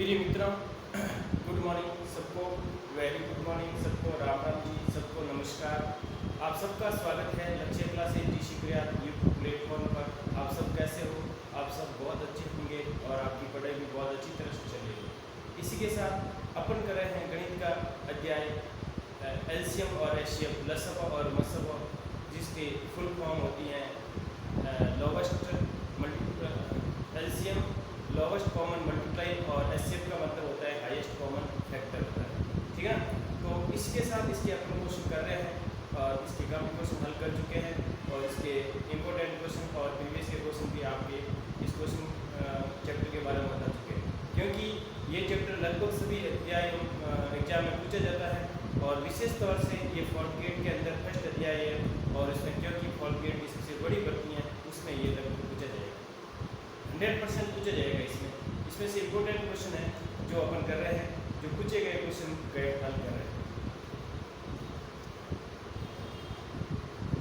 प्रिय मित्रों, good morning सबको, वेरी गुड मॉर्निंग सबको, राम राम जी सबको, नमस्कार। आप सबका स्वागत है लक्ष्य क्लासेस डी शिकरिया यूट्यूब प्लेटफॉर्म पर। आप सब कैसे हो? आप सब बहुत अच्छे होंगे और आपकी पढ़ाई भी बहुत अच्छी तरह से चल रही है। इसी के साथ अपन कर रहे हैं गणित का अध्याय एलसीएम और एचसीएफ, लसव और मसव, जिसकी फुल फॉर्म होती है lowest LCM lowest common multiply, और एचसीएफ का मतलब होता है हाईएस्ट कॉमन फैक्टर होता है। ठीक है, तो इसके साथ इसके अपन क्वेश्चन कर रहे हैं और इसके काफ़ी क्वेश्चन हल कर चुके हैं और इसके इम्पोर्टेंट क्वेश्चन और प्रीवियस के क्वेश्चन भी आपके इस क्वेश्चन चैप्टर के बारे में बता चुके हैं, क्योंकि ये चैप्टर लगभग सभी अध्याय एग्जाम में पूछा जाता है और विशेष तौर से ये फॉल्ट गेट के अंदर फर्स्ट अध्याय है और इसमें क्योंकि फॉल्ट गेट की सबसे बड़ी भर्ती है उसमें ये लगभग पूछा जाएगा, 100% पूछा जाएगा। इसमें से इम्पोर्टेंट क्वेश्चन है जो अपन कर रहे हैं, जो पूछे गए क्वेश्चन के हल कर रहे हैं।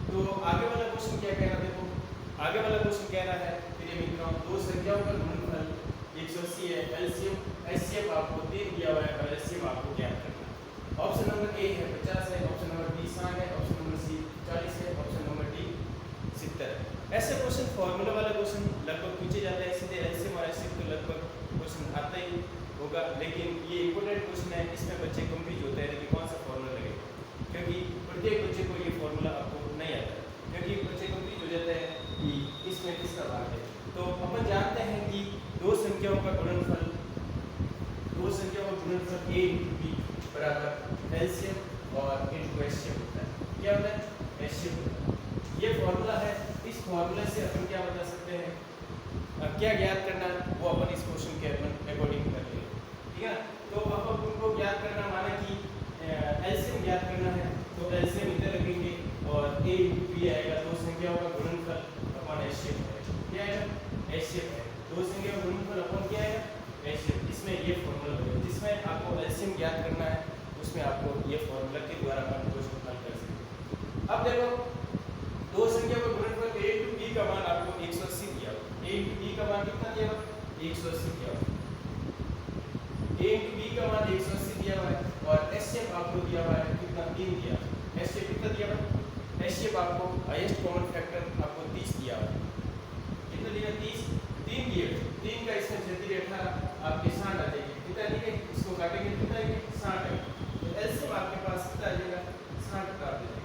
तो आगे वाला क्वेश्चन क्या कह रहा है? देखो, आगे वाला क्वेश्चन कह रहा है प्रिय मित्रों, दो संख्याओं का गुणनफल 180 है, एलसीएम एचसीएफ आपको 3 दिया हुआ है और एचसीएफ आपको ज्ञात करना है। ऑप्शन नंबर ए है 50 है, ऑप्शन नंबर बी 60 है, ऑप्शन नंबर सी 40 है, ऑप्शन नंबर डी 70 है। ऐसे क्वेश्चन फॉर्मूला वाला क्वेश्चन लगभग पूछे जाते हैं, सीधे एलसीएम और एचसीएफ तो लगभग क्वेश्चन आता ही होगा, लेकिन ये इंपॉर्टेंट क्वेश्चन है, इसमें बच्चे कंफ्यूज होते हैं कि कौन सा फॉर्मूला लगेगा, क्योंकि प्रत्येक बच्चे को ये फॉर्मूला आपको नहीं आता है, क्योंकि बच्चे कंफ्यूज हो जाते हैं कि इसमें किसका भाग है। तो अपन जानते हैं कि दो संख्याओं का गुणनफल ए इंटू बी बराबर एलसीएम और इंटू एचसीएफ होता है। क्या होता है? एचसीएफ होता है। ये फॉर्मूला है, इस फॉर्मूले से अपन क्या बता सकते हैं, क्या ज्ञात करना वो अपन इस क्वेश्चन के अकॉर्डिंग कर लेंगे। ठीक है, तो अब अपन को ज्ञात करना, माना कि एलसीएम ज्ञात करना है तो एलसीएम इधर रखेंगे और ए इंटू बी आएगा, दो संख्याओं का गुणनफल अपन एचसीएफ है। क्या आएगा? एचसीएफ है। दो संख्याओं का गुणनफल अपन क्या आएगा? एचसीएफ। इसमें ये फॉर्मूला होगा, जिसमें आपको एलसीएम ज्ञात करना है, उसमें आपको ये फॉर्मूला के द्वारा अपन क्वेश्चन हल कर सकते हैं। अब देखो, दो संख्याओं का गुणनफल a इंटू b का मान आपको 180 दिया हुआ है। a इंटू b का मान कितना दिया हुआ है? 180 दिया हुआ है। a इंटू b का मान 180 दिया हुआ है और एचसीएफ आपको दिया हुआ है कितना? 3 दिया हुआ है। एचसीएफ कितना दिया हुआ है? एचसीएफ आपको हाईएस्ट कॉमन फैक्टर आपको 30 दिया हुआ है। कितना दिया? 30। 3 दिए, 3 का इसमें 36 18 आपके 60 आ जाएगी। कितना दिए? इसको काटेंगे कितना आएगा? 60 आएगा। तो एलसीएम आपके पास कितना आ जाएगा? 60 का आ जाएगा।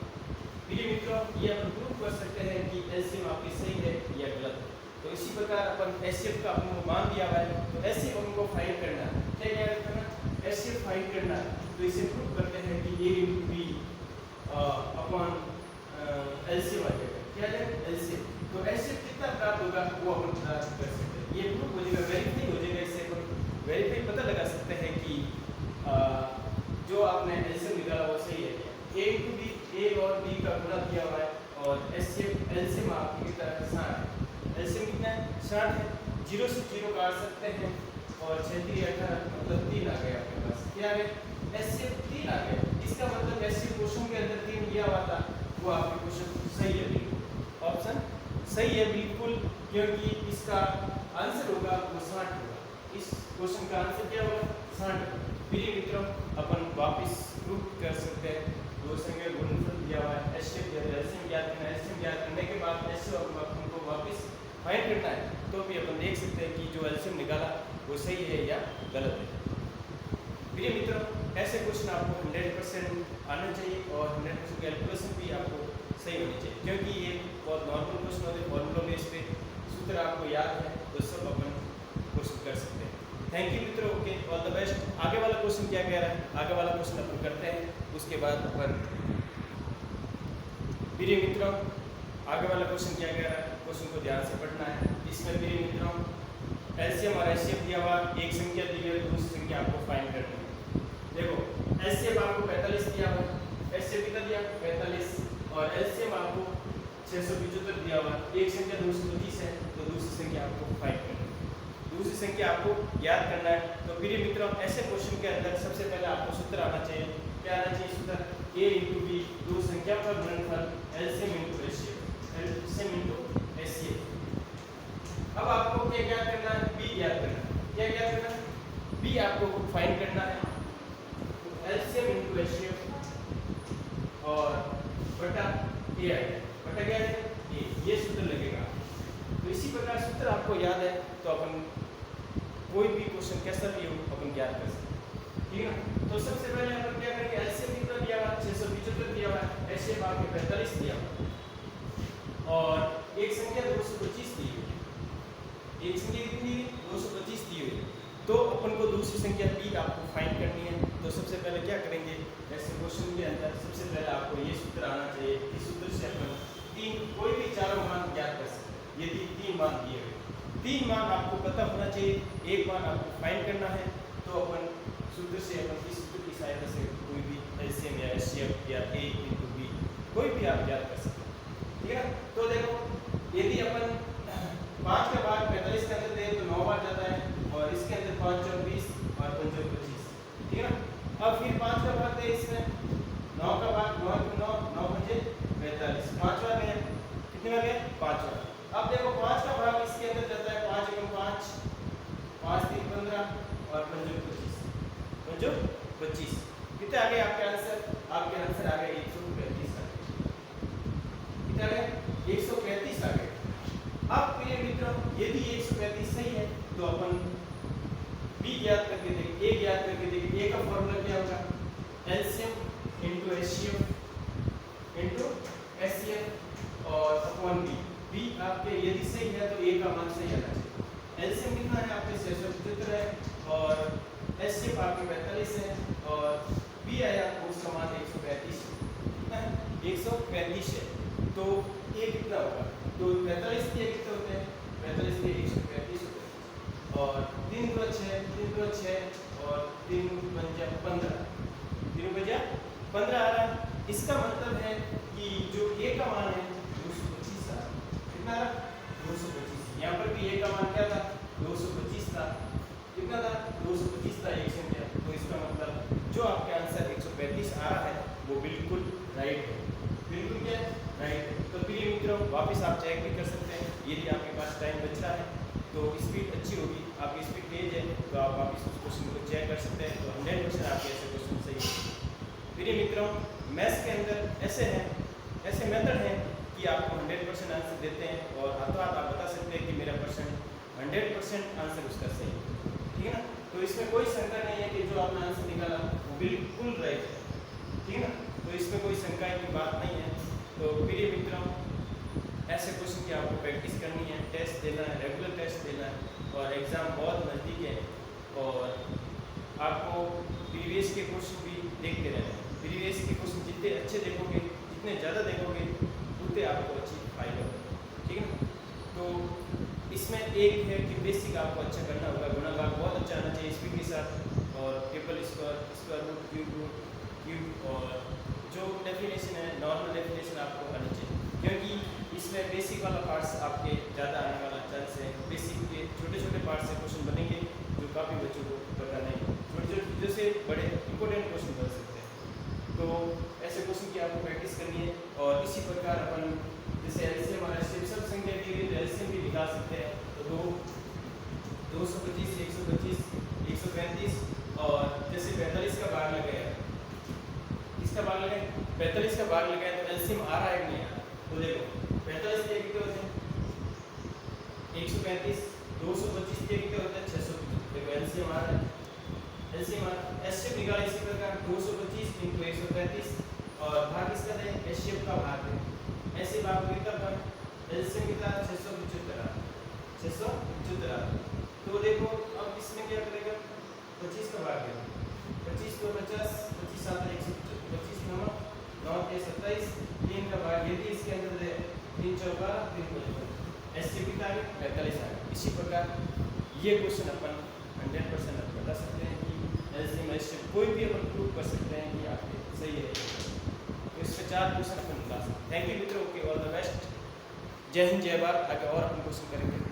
प्रिय मित्रों, ये अपन प्रूव कर सकते हैं कि एलसीएम आपकी सही है या गलत है। तो इसी प्रकार अपन एचसीएफ का अपन को मान दिया हुआ है, तो एचसीएफ हमको फाइंड करना है। क्या करना? एचसीएफ फाइंड करना है। तो इसे प्रूव करते हैं कि a into B upon LCM आ जाएगा। क्या है? एलसीएम। तो एचसीएफ कितना प्राप्त होगा वो अपन प्राप्त कर सकते हैं। ये प्रूव हो जाएगा, वेरीफाई हो जाएगा। इससे अपन वेरीफाई पता लगा सकते हैं कि जो आपने एलसीएम निकाला वो सही है। a इंटू बी, ए और बी का गुणा किया हुआ है और एलसीएम आपकी कितना है? 60 है। एलसीएम कितना है? 60 है। 0 से 0 काट सकते हैं और 36 18 मतलब 3 आ गया आपके पास। क्या आ गया? एलसीएम 3 आ गया। इसका मतलब एलसीएम क्वेश्चन के अंदर 3 दिया हुआ था, वो आपके क्वेश्चन सही है। बिल्कुल ऑप्शन सही है बिल्कुल, क्योंकि इसका आंसर होगा वो 60 होगा। इस क्वेश्चन का आंसर क्या होगा? 60। प्रिय मित्रों, अपन वापस प्रूव कर सकते हैं। दो संख्या गुणनफल दिया हुआ है, एचसीएफ दिया है, एलसीएम ज्ञात करना है। एलसीएम ज्ञात करने के बाद एचसीएफ हमको वापस फाइंड करना है, तो भी अपन देख सकते हैं कि जो एलसीएम निकाला वो सही है या गलत है। प्रिय मित्रों, ऐसे क्वेश्चन आपको 100% आना चाहिए और 100% कैलकुलेशन भी आपको सही होनी चाहिए, क्योंकि ये बहुत नॉर्मल क्वेश्चन होते हैं, फॉर्मूला बेस पे सूत्र आपको याद है तो सब अपन क्वेश्चन कर सकते हैं। थैंक यू मित्रों, ओके, ऑल द बेस्ट। आगे वाला क्वेश्चन क्या कह रहा है, आगे वाला क्वेश्चन अपन करते हैं, उसके बाद अपन प्रिय मित्रों आगे वाला क्वेश्चन क्या कह रहा है, क्वेश्चन को ध्यान से पढ़ना है। इसमें प्रिय मित्रों एलसीएम और एचसीएफ दिया हुआ, एक संख्या दी है, दूसरी संख्या आपको फाइंड करनी है। देखो, एलसीएम आपको 45 दिया हुआ, एचसीएफ कितना दिया? 45 और एलसीएम आपको 675 दिया हुआ। एक संख्या 225 है तो दूसरी संख्या आपको फाइंड करनी है, दूसरी संख्या आपको याद करना है। तो प्रिय मित्रों, ऐसे क्वेश्चन के अंदर सबसे पहले आपको सूत्र आना चाहिए। क्या आना चाहिए सूत्र? a इंटू बी, दो संख्या का गुणनफल LCM into HCF, LCM into HCF. अब आपको क्या ज्ञात करना है? b ज्ञात करना है। क्या ज्ञात करना है? b बी आपको फाइंड करना है। तो एलसीएम इनटू एचसीएफ और बटा ए आएगा, बटा क्या है ये सूत्र लगेगा। तो इसी प्रकार सूत्र आपको याद है तो अपन कोई भी क्वेश्चन कैसा भी हो अपन ज्ञात कर सकते हैं, ठीक है ना। तो सबसे पहले अपन क्या करेंगे, एलसीएम कितना दिया हुआ 675 दिया हुआ है, एचसीएफ आपके 45 दिया हुआ है और एक संख्या 225 दी हुई है। एक संख्या कितनी 225 दी हुई है, तो अपन को दूसरी संख्या पी आपको फाइंड करनी है। तो सबसे पहले क्या करेंगे, ऐसे क्वेश्चन के अंदर सबसे पहले आपको ये सूत्र आना चाहिए। इस सूत्र से अपन तीन कोई भी चारों मान ज्ञात कर सकते हैं। यदि तीन मान दिए हुए, तीन मान आपको पता होना चाहिए, एक मान आपको फाइंड करना है। तो अपन सूत्र से अपन इस सूत्र की सहायता से कोई भी एलसीएम या एचसीएफ या ए इनटू बी कोई भी आप ज्ञात कर सकते हैं, ठीक है। तो देखो यदि अपन 5 का भाग 45 के अंदर दे तो 9 बार जाता है और इसके अंदर 5 चौक 20 और 5 चौक 25, ठीक है ना। अब फिर 5 का भाग दे इसमें 9 का भाग 9 9 9 पंजे 45, 5 बार गया, कितने बार गया 5 बार। अब देखो 5 का भाग इसके अंदर जाता है 5 एकम 5, 5 3 15 और 5 25, 5 25 कितने आ गए आपके आंसर, आपके आंसर आ गए 135 आ गए, कितने आ गए 135 आ गए। अब प्रिय मित्रों यदि 135 सही है तो अपन बी ज्ञात करके देखेंगे, ए ज्ञात करके देखेंगे। ए का फॉर्मूला क्या होगा, LCM into HCF into HCF और अपॉन बी। बी आपके यदि सही है तो ए का मान सही आना चाहिए। एलसीएम कितना है आपके 675 है और एचसीएफ आपके 45 है और बी आया उसका मान 135 है, 135 है। तो ए कितना होगा, तो 45 के कितने होते हैं, 45 के 135 होते हैं और 3 2 6 3 2 6 और 3 पंजा 15, 3 पंजा 15 आ रहा है। इसका मतलब है कि जो ए का मान है 225 आ रहा है, कितना आ रहा 225। यहाँ पर भी ए का मान क्या था 225 था, कितना था 225 था एक संख्या। तो इसका मतलब जो आपके आंसर 135 आ रहा है वो बिल्कुल राइट है, बिल्कुल क्या राइट है। तो प्रिय मित्रों वापस आप चेक भी कर सकते हैं, यदि आपके पास टाइम बच रहा है तो स्पीड अच्छी होगी, आपकी स्पीड तेज है तो आप वापस उस क्वेश्चन को चेक कर सकते हैं। तो 100% आपके ऐसे क्वेश्चन सही है। प्रिय मित्रों मैथ्स के अंदर ऐसे हैं, ऐसे मेथड हैं कि आपको 100% आंसर देते हैं और हाथों हाथ आप बता सकते हैं कि मेरा 100% आंसर उसका सही है, ठीक है ना। तो इसमें कोई शंका नहीं है कि जो आपने आंसर निकाला वो बिल्कुल राइट है, ठीक है ना। तो इसमें कोई शंका की बात नहीं है। तो प्रिय मित्रों ऐसे क्वेश्चन की आपको प्रैक्टिस करनी है, टेस्ट देना है, रेगुलर टेस्ट देना है और एग्ज़ाम बहुत नज़दीक है और आपको प्रीवियस के क्वेश्चन भी देखते रहना है। प्रीवियस के क्वेश्चन जितने अच्छे देखोगे, जितने ज़्यादा देखोगे उतने आपको अच्छी फायदा होगा, ठीक है ना। तो इसमें एक है कि बेसिक आपको अच्छा करना होगा, गुणा भाग बहुत अच्छा आना चाहिए स्पीड के साथ और ट्रिपल स्क्वायर रूट क्यूब और जो डेफिनेशन है नॉर्मल डेफिनेशन आपको आनी चाहिए, क्योंकि इसमें बेसिक वाला पार्ट्स आपके ज़्यादा आने वाला चांस है। बेसिक के छोटे छोटे पार्ट्स से क्वेश्चन बनेंगे जो काफ़ी बच्चों को पता नहीं, छोटे छोटे चीज़ों से बड़े इंपॉर्टेंट क्वेश्चन बन सकते हैं। तो ऐसे क्वेश्चन की आपको प्रैक्टिस करनी है और इसी प्रकार अपन जैसे एलसीएम और एचसीएफ सब संख्या दी गई तो एलसीएम भी निकाल सकते हैं। तो 225 125 135 और जैसे 45 का भाग लगाया, इसका भाग लगाए 45 का भाग लगाए तो एलसीएम आ रहा है कि नहीं आ रहा। तो देखो 45 के कितने होते हैं 135, 225 के कितने होते हैं 625। देखो एलसीएम आ रहा है, एलसीएम एचसीएफ निकाल इसी प्रकार 225 × 135 और भाग किसका है एचसीएफ का भाग है, ऐसे भाग कितना था एलसीएम कितना 675। तो देखो अब इसमें क्या करेगा 25 का भाग है, 25 को 50, 25 7 125 9 9 के 27, 3 का भाग यदि इसके अंदर है 3 चौका 3 55 एचसीएफ कितना है 45 आ गया। इसी प्रकार ये क्वेश्चन अपन 100% आप बता सकते हैं कि एलसीएम एचसीएफ कोई भी अपन प्रूव कर सकते हैं कि आपके सही है। तो इसमें 4 क्वेश्चन अपन निकाल सकते हैं। थैंक यू मित्रों, ओके ऑल द बेस्ट, जय हिंद जय भारत। आगे और अपन क्वेश्चन करेंगे।